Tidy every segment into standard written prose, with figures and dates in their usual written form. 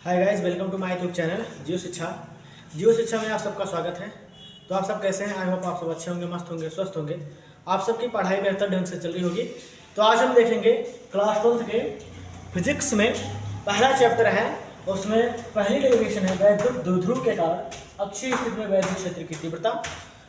Hi guys, welcome to my YouTube channel Jio Shiksha. Jio शिक्षा में आप सबका स्वागत है। तो आप सब कैसे हैं? आई होप आप सब अच्छे होंगे, मस्त होंगे, स्वस्थ होंगे। आप सबकी पढ़ाई बेहतर ढंग से चल रही होगी। तो आज हम देखेंगे क्लास 12 के फिजिक्स में पहला चैप्टर है। उसमें पहली डेरिवेशन है वैद्युत द्विध्रुव के कारण अक्षीय स्थिति में वैद्युत क्षेत्र की तीव्रता।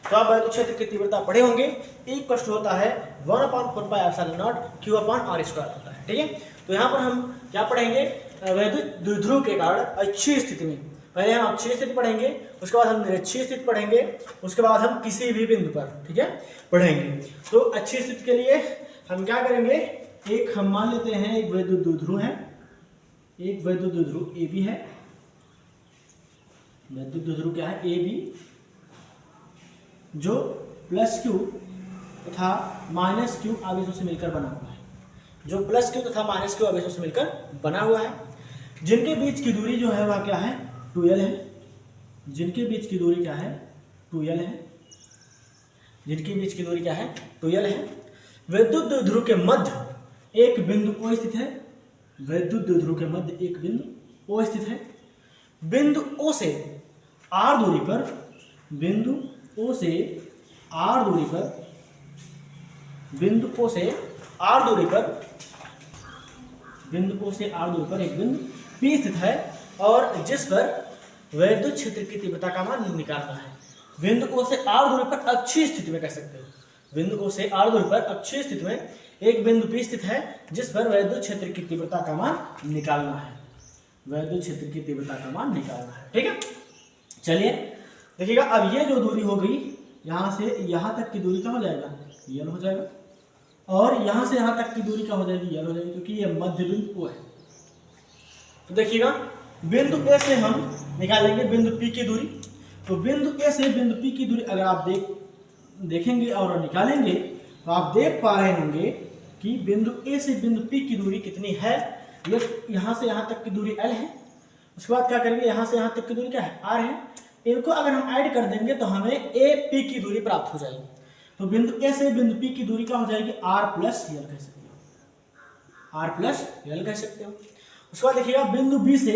तो आप वैद्युत क्षेत्र की तीव्रता पढ़े होंगे। एक प्रश्न होता है 1/4πε0 Q/r² होता है, ठीक है। तो यहाँ पर हम क्या पढ़ेंगे? वैद्युत द्विध्रुव के कारण अक्षीय स्थिति में पहले हम अक्षीय स्थिति पढ़ेंगे, उसके बाद हम निरक्षीय स्थिति पढ़ेंगे, उसके बाद हम किसी भी बिंदु पर, ठीक है, पढ़ेंगे। तो अक्षीय स्थिति के लिए हम क्या करेंगे? एक हम मान लेते हैं एक वैद्युत द्विध्रुव है, एक वैद्युत द्विध्रुव ए बी है। वैद्युत द्विध्रुव क्या है? ए बी, जो +q तथा -q आवेशों से मिलकर बना हुआ है। जो +q तथा -q आवेशों से मिलकर बना हुआ है, जिनके बीच की दूरी जो है वह क्या है? 2l है। जिनके बीच की दूरी क्या है? 2l है। जिनके बीच की दूरी क्या है? 2l है। वैद्युत द्विध्रुव के मध्य एक बिंदु O स्थित है। वैद्युत द्विध्रुव के मध्य एक बिंदु O स्थित है। बिंदु O से r दूरी पर, बिंदु O से r दूरी पर, बिंदु O से r दूरी पर, बिंदु O से r दूरी पर एक बिंदु P स्थित है और जिस पर वैद्युत क्षेत्र की तीव्रता का मान निकालना है। बिंदु O से r दूरी पर अक्षीय स्थिति में कह सकते हो। बिंदु O से r दूरी पर अक्षीय स्थिति में एक बिंदु P स्थित है जिस पर वैद्युत क्षेत्र की तीव्रता का मान निकालना है। वैद्युत क्षेत्र की तीव्रता का मान निकालना है, ठीक है। चलिए देखिएगा, अब ये जो दूरी हो गई, यहाँ से यहाँ तक की दूरी क्या हो जाएगा? यल हो जाएगा। और यहाँ से यहाँ तक की दूरी क्या हो जाएगी? यल हो जाएगी, क्योंकि ये मध्य बिंदु O है। तो देखिएगा, बिंदु A से हम निकालेंगे बिंदु P की दूरी। तो बिंदु A से बिंदु P की दूरी अगर आप देखेंगे और निकालेंगे तो आप देख पा रहे होंगे कि बिंदु A से बिंदु P की दूरी कितनी है। ये यहाँ से यहाँ तक की दूरी L है। उसके बाद क्या करेंगे? यहाँ से यहाँ तक की दूरी क्या है? R है। इनको अगर हम ऐड कर देंगे तो हमें AP की दूरी प्राप्त हो जाएगी। तो बिंदु A से बिंदु P की दूरी क्या हो जाएगी? R + L कह सकते हो। R + L कह सकते हो। उसके बाद देखिएगा, बिंदु B से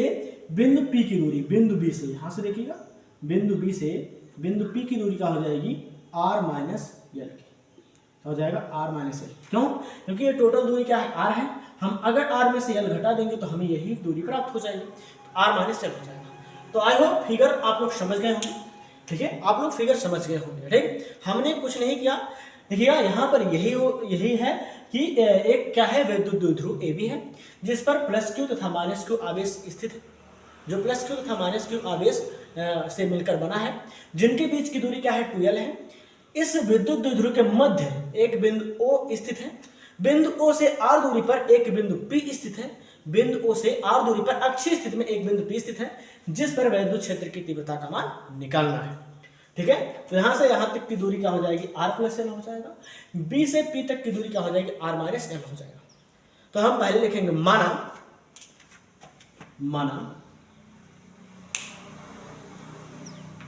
बिंदु P की दूरी, बिंदु B से यहाँ से देखिएगा, बिंदु B से बिंदु P की दूरी क्या हो जाएगी? R - L की हो जाएगा। R - L क्यों? क्योंकि ये टोटल दूरी क्या है? R है। हम अगर R में से L घटा देंगे तो हमें यही दूरी प्राप्त हो जाएगी। तो R - L हो जाएगा। तो आई होप फिगर आप लोग समझ गए होंगे, ठीक है। आप लोग फिगर समझ गए होंगे, ठीक। हमने कुछ नहीं किया। देखिएगा, यहाँ पर यही है कि एक क्या है? वैद्युत द्विध्रुव ए बी है जिस पर +q तथा -q आवेश स्थित है। जो +q तथा -q आवेश से मिलकर बना है, जिनके बीच की दूरी क्या है? 2l है। इस विद्युत द्विध्रुव के मध्य एक बिंदु O स्थित है। बिंदु O से r दूरी पर एक बिंदु P स्थित है। बिंदु O से r दूरी पर अक्षीय स्थिति में एक बिंदु P स्थित है जिस पर वैद्युत क्षेत्र की तीव्रता का मान निकालना है, ठीक है। तो यहां से यहां तक की दूरी क्या हो जाएगी? R + L हो जाएगा। B से P तक की दूरी क्या हो जाएगी? R - L हो जाएगा। तो हम पहले लिखेंगे माना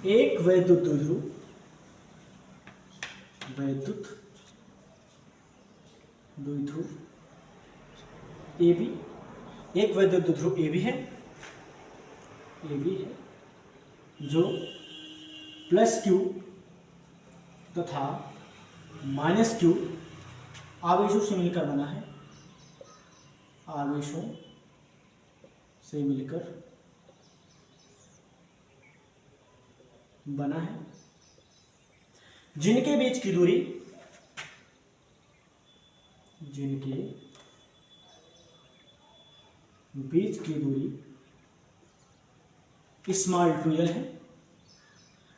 एक वैद्युत द्विध्रुव ए बी, एक वैद्युत द्विध्रुव ए बी है जो +q तथा -q आवेशों से मिलकर बना है। आवेशों से मिलकर बना है, जिनके बीच की दूरी (2l) है।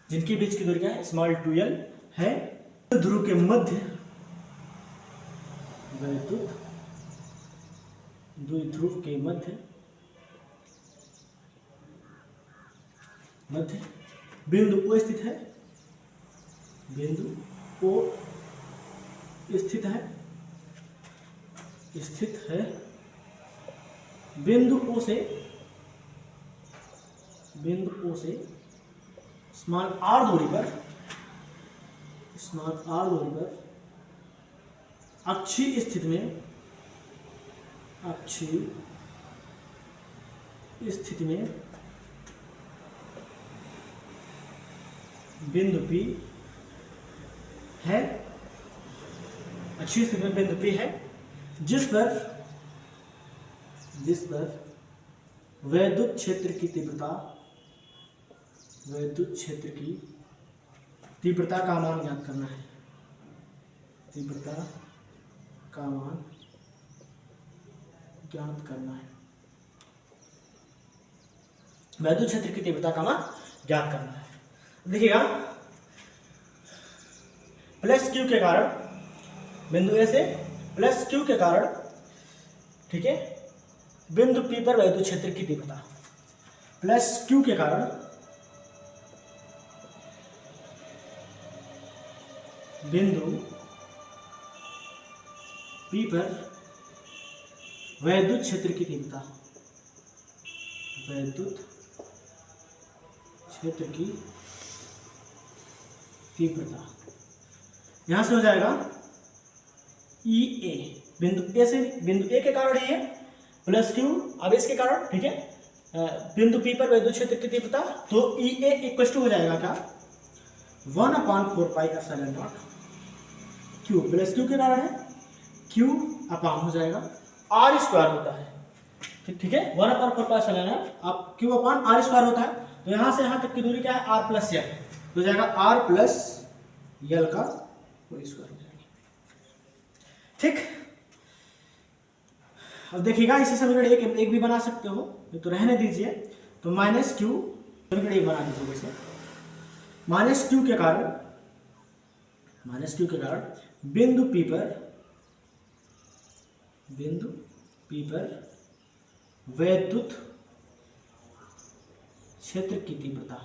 जिनके बीच की दूरी क्या है? (2l) है। ध्रुव के मध्य, वैद्युत द्विध्रुव के मध्य बिंदु O स्थित है। बिंदु O स्थित है। बिंदु O से r दूरी पर अक्षीय स्थिति में इस स्थिति में बिंदु P है, अच्छी स्थिति में बिंदु P है, जिस पर वैद्युत क्षेत्र की तीव्रता का मान ज्ञात करना है। तीव्रता का मान ज्ञात करना है, वैद्युत क्षेत्र की तीव्रता का मान ज्ञात करना है। देखिएगा, प्लस क्यू के कारण, बिंदु ए से प्लस क्यू के कारण, ठीक है, बिंदु P पर वैद्युत क्षेत्र की तीव्रता प्लस क्यू के कारण बिंदु P पर वैद्युत क्षेत्र की तीव्रता, वैद्युत क्षेत्र की तीव्रता यहां से हो जाएगा EA, बिंदु ए से बिंदु ए के कारण ये प्लस क्यू आवेश के कारण, ठीक है, बिंदु P पर वैद्युत क्षेत्र की तीव्रता, तो EA इक्वल टू हो जाएगा क्या, 1/4 pi epsilon not Q, plus Q के कारण है, क्यू अपान हो जाएगा आर स्क्वायर होता है, ठीक है, 1/4 पाई एप्सिलॉन नॉट, आप क्यू अपान आर स्क्वायर होता है, तो यहां से यहां तक की दूरी क्या है, आर प्लस यल, तो हो जाएगा आर प्लस यल का होल स्क्वायर हो जाएगा। ठीक, अब देखिएगा, इसे समीकरण एक भी बना सकते हो, तो रहने दीजिए, तो माइनस क्यू समीकरण एक बना दीजिए। जैसे माइनस क्यू के कारण बिंदु P पर वैद्युत क्षेत्र की तीव्रता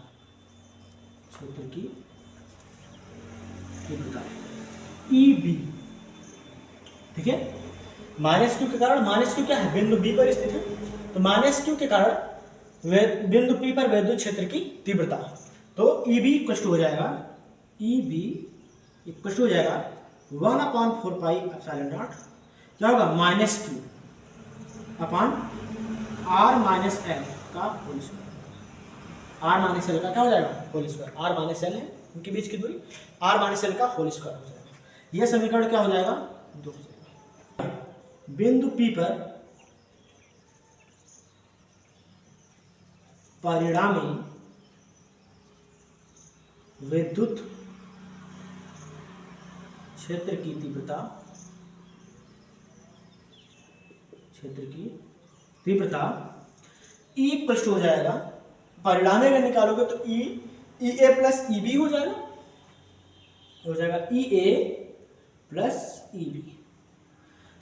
EB, ठीक है, माइनस क्यू के कारण, माइनस क्यू क्या है, बिंदु B पर स्थित है, तो माइनस क्यू के कारण बिंदु P पर वैद्युत क्षेत्र की तीव्रता, तो EB इक्वल टू हो जाएगा 1/4 पाई एप्सिलॉन नॉट, क्या होगा, minus Q upon R minus L का whole square, R minus L का क्या हो जाएगा, whole square, R minus L है उनके बीच की दूरी, आर माइनस एल का होल स्क्वायर हो जाएगा। यह समीकरण क्या हो जाएगा, 2 हो जाएगा। बिंदु P पर परिणामी विद्युत क्षेत्र की तीव्रता E इक्वल टू हो जाएगा, परिणामी अगर निकालोगे तो EA प्लस EB हो जाएगा EA प्लस EB।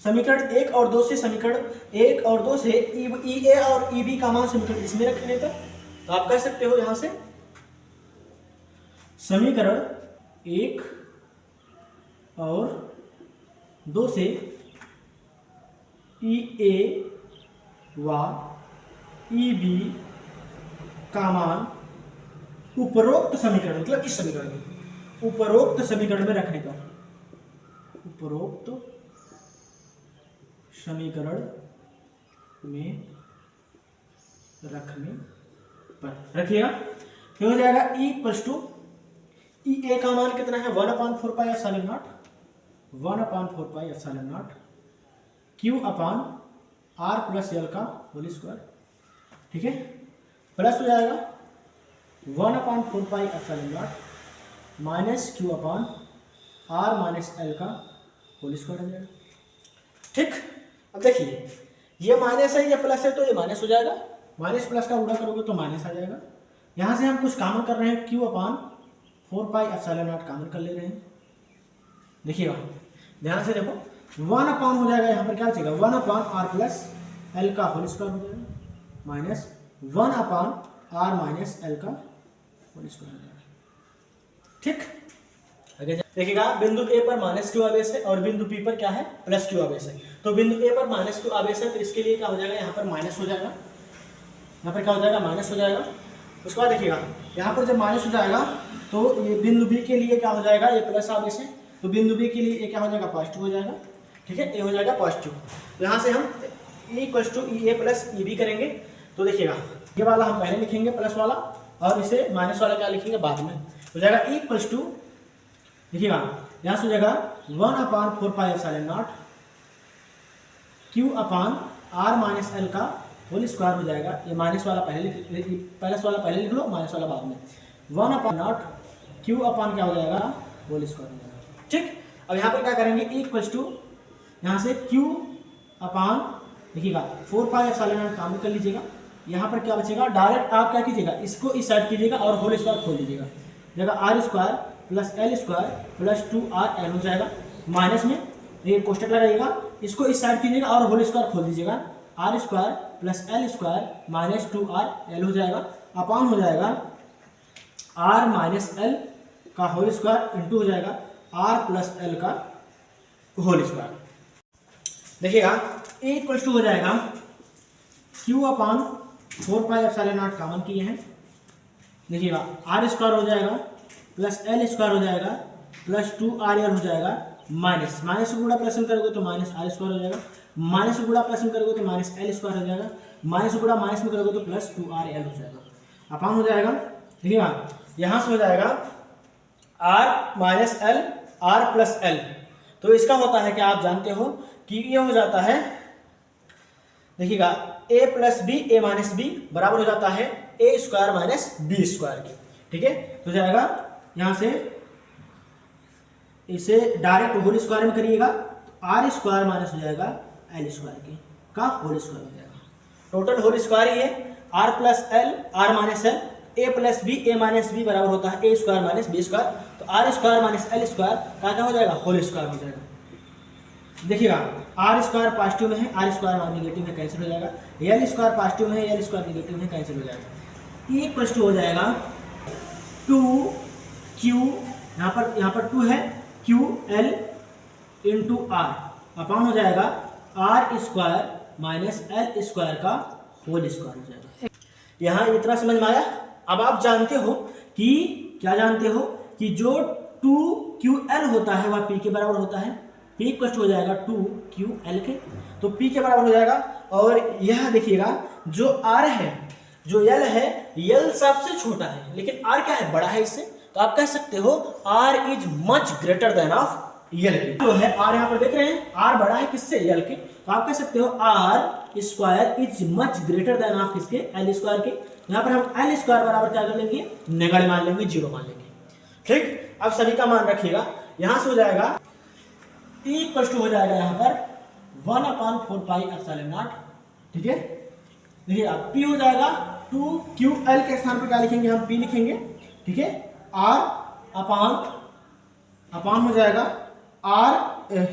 समीकरण 1 और 2 से EA और EB का मान समीकरण इसमें रखने पर, तो आप कह सकते हो यहां से समीकरण 1 और 2 से EA व EB का मान उपरोक्त समीकरण, मतलब इस समीकरण में, उपरोक्त समीकरण में रखने पर, रखिएगा, क्या हो जाएगा, E इक्वल टू EA का मान कितना है, 1/4 pi epsilon not, 1/4 pi epsilon not Q upon R plus L का होल स्क्वायर, ठीक है, प्लस हो जाएगा 1/4 pi epsilon not minus Q upon R minus L का होल स्क्वायर हो जाएगा। ठीक, अब देखिए, ये माइनस है, ये प्लस है, तो ये माइनस हो जाएगा, माइनस प्लस का उड़ा करोगे तो माइनस आ जाएगा। यहाँ से हम कुछ कॉमन कर रहे हैं, Q upon 4 pi epsilon not common कर ले रहे हैं। देखिएगा, ध्यान से देखो, 1 अपान हो जाएगा, यहाँ पर क्या चाहिए, 1 अपान R प्लस L का होल स्क्वायर हो जाएगा, माइनस 1 अपान R माइनस L का होल स्क्वायर हो जाएगा। ठीक, देखिएगा, बिंदु A पर माइनस क्यू आवेश है और बिंदु P पर क्या है, प्लस क्यू आवेश है। तो बिंदु A पर माइनस क्यू आवेश है, तो इसके लिए क्या हो जाएगा, यहाँ पर माइनस हो जाएगा, यहाँ पर क्या हो जाएगा, माइनस हो जाएगा। उसके बाद देखिएगा, यहाँ पर जब माइनस हो जाएगा तो ये बिंदु B के लिए क्या हो जाएगा, ये प्लस आवेश है, तो बिंदु B के लिए ये क्या हो जाएगा, पॉजिटिव हो जाएगा। ठीक है, ये हो जाएगा पॉजिटिव। तो यहाँ से हम E equal to EA plus EB करेंगे, तो देखिएगा ये वाला हम पहले लिखेंगे प्लस वाला, और इसे माइनस वाला क्या लिखेंगे बाद में। हो जाएगा E इक्वल्स टू, देखिएगा यहाँ से हो जाएगा 1/4πε0 Q अपान R माइनस L का होल स्क्वायर हो जाएगा। ये माइनस वाला प्लस वाला पहले लिख लो, माइनस वाला बाद में। 1/0 Q अपान क्या हो जाएगा, होल स्क्वायर हो जाएगा। ठीक, अब यहाँ पर क्या करेंगे, E इक्वल्स टू यहाँ से Q अपान देखिएगा 4πε0 काम कर लीजिएगा। यहाँ पर क्या बचेगा, डायरेक्ट आप क्या कीजिएगा, इसको इस साइड कीजिएगा और होल स्क्वायर खोल दीजिएगा। जगह R square plus L square plus 2RL हो जाएगा। माइनस में ये कोष्टक लगाइएगा, इसको इस साइड कीजिएगा और होल स्क्वायर खोल दीजिएगा। R square plus L square minus 2RL हो जाएगा। अपान हो जाएगा R माइनस L का होल स्क्वायर इंटू हो जाएगा R प्लस L का होल स्क्वायर। देखिएगा A इक्वल्स टू हो जाएगा Q अपान 4πε0 कॉमन किए हैं। देखिएगा R स्क्वायर हो जाएगा प्लस L स्क्वायर हो जाएगा प्लस 2RL हो जाएगा। माइनस माइनस को गुणा प्लस में करोगे तो माइनस R स्क्वायर हो जाएगा। माइनस को गुणा प्लस में करोगे तो माइनस L स्क्वायर हो जाएगा। माइनस को गुणा माइनस में करोगे तो प्लस 2RL हो जाएगा। अपान हो जाएगा, देखिएगा यहाँ से हो जाएगा R minus L R plus L। तो इसका होता है कि आप जानते हो कि ये हो जाता है, देखिएगा A plus B A minus B बराबर हो जाता है A square minus B square के। ठीक है, तो जाएगा यहाँ से इसे डायरेक्ट होल स्क्वायर में करिएगा तो R स्क्वायर माइनस हो जाएगा L स्क्वायर के का होल स्क्वायर हो जाएगा। टोटल होल स्क्वायर ही है R plus L R minus L, A plus B A minus B बराबर होता है A square minus B square. तो R square minus L square का क्या हो जाएगा, होल स्क्वायर हो जाएगा। देखिएगा R स्क्वायर पॉजिटिव में है, R स्क्वायर नेगेटिव में कैंसिल हो जाएगा। L स्क्वायर पॉजिटिव में है, L स्क्वायर नेगेटिव में कैंसिल हो जाएगा। E इक्वल्स टू हो जाएगा 2Q, यहाँ पर 2 है, QL इंटू R अपान हो जाएगा R square minus L square का होल स्क्वायर हो जाएगा। यहाँ इतना समझ में आया। अब आप जानते हो कि क्या जानते हो कि जो 2QL होता है वह P के बराबर होता है। P इक्वल हो जाएगा 2QL के, तो P के बराबर हो जाएगा। और यह देखिएगा जो R है, जो L है, L सबसे छोटा है लेकिन R क्या है, बड़ा है इससे। तो आप कह सकते हो R is much greater than of L के। जो है R यहाँ पर देख रहे हैं, R बड़ा है किससे, L के। तो आप कह सकते हो R square is much greater than of किसके, L स्क्वायर के। यहाँ पर हम L स्क्वायर बराबर क्या कर लेंगे, नेगेटिव मान लेंगे, 0 मान लेंगे। ठीक, अब सभी का मान रखिएगा। यहाँ से हो जाएगा E इक्वल टू हो जाएगा यहाँ पर 1/4πε0। ठीक है, देखिए अब P हो जाएगा 2QL के स्थान पर क्या लिखेंगे, हम P लिखेंगे। ठीक है, R अपान हो जाएगा R,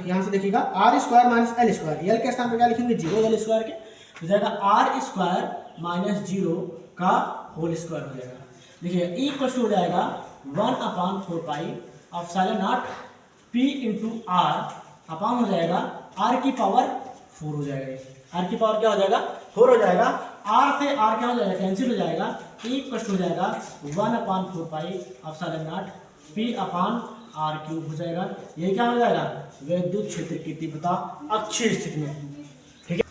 यहाँ से देखिएगा R square minus L square, L के स्थान पर क्या लिखेंगे, 0 L स्क्वायर के, हो जाएगा R स्क्वायर माइनस 0 का होल स्क्वायर हो जाएगा। देखिए E इक्वल टू हो जाएगा 1/4πε0 P इंटू R अपान हो जाएगा R की पावर 4 हो जाएगा। R की पावर क्या हो जाएगा, 4 हो जाएगा। R से R क्या हो जाएगा, कैंसिल हो जाएगा। E इक्वल हो जाएगा 1/4πε0 P अपान R क्यूब हो जाएगा। ये क्या हो जाएगा, विद्युत क्षेत्र की तीव्रता अक्षीय स्थिति में। ठीक है,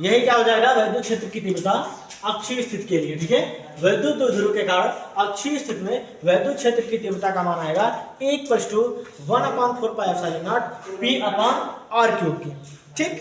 यही क्या हो जाएगा, विद्युत क्षेत्र की तीव्रता अक्षीय स्थिति के लिए। ठीक है, विद्युत ध्रुव के कारण अक्षीय स्थिति में विद्युत क्षेत्र की तीव्रता का मान आएगा 1/4πε0 P अपान R क्यूब की। ठीक,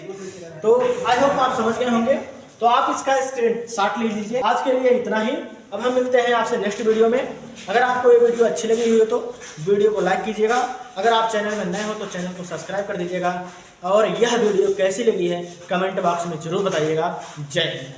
तो आई होप आप समझ गए होंगे। तो आप इसका स्क्रीनशॉट ले लीजिए। आज के लिए इतना ही, अब हम मिलते हैं आपसे नेक्स्ट वीडियो में। अगर आपको ये वीडियो अच्छी लगी हुई हो तो वीडियो को लाइक कीजिएगा। अगर आप चैनल में नए हो तो चैनल को सब्सक्राइब कर दीजिएगा। और यह वीडियो कैसी लगी है कमेंट बॉक्स में जरूर बताइएगा। जय हिंद।